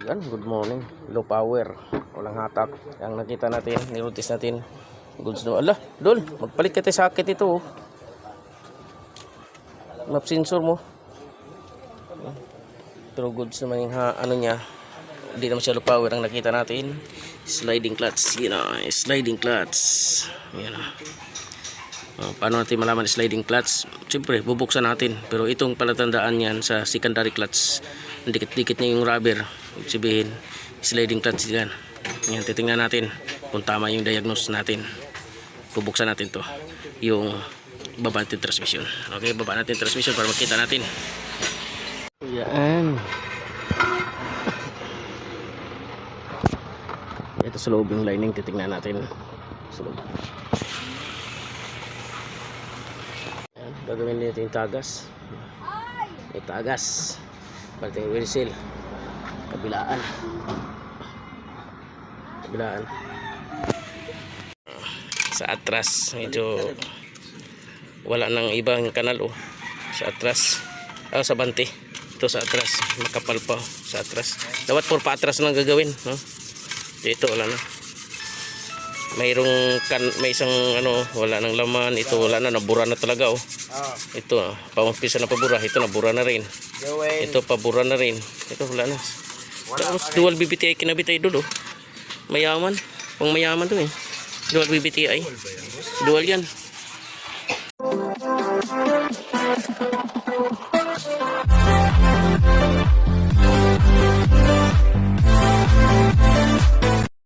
Yan, good morning. Low power. Walang hatak. Yang nakita natin, nirotis natin. Goods no. Ala, Dol, magpalit ka tayo sakit ito. Oh. Map sensor mo. Pero goods naman yung ano niya. Hindi naman siya low power ang nakita natin. Sliding clutch. Yan na, sliding clutch. Yan na. Paano natin malaman sliding clutch? Siyempre, bubuksan natin. Pero itong palatandaan yan sa secondary clutch. Dikit-dikit niya yung rubber. Ibig sabihin, sliding clutch yan. Yan, titingnan natin kung tama yung diagnose natin. Bubuksan natin to. Yung baba natin transmission. Okay, baba natin transmission para makita natin. Yan. Ito sa loob yung lining, titingnan natin. Sa loob. Yan, gagawin nito yung tagas. May tagas. Pati yung wheel seal. Kabilaan. Sa atras medyo wala nang ibang kanal. Oh, sa atras, sa bante. Ito sa atras, makapal pa sa atras. Dapat puro pa atras lang gagawin, no? Ito wala na. May isang wala nang laman. Ito wala na, nabura na talaga. Oh. Ito paumpisa na pabura. Ito nabura na rin. Ito pabura na rin. Ito wala na. Tapos dual BBTI kinabitay dulu. Mayaman. Pang mayaman to eh. Dual BBTI. Dual yan.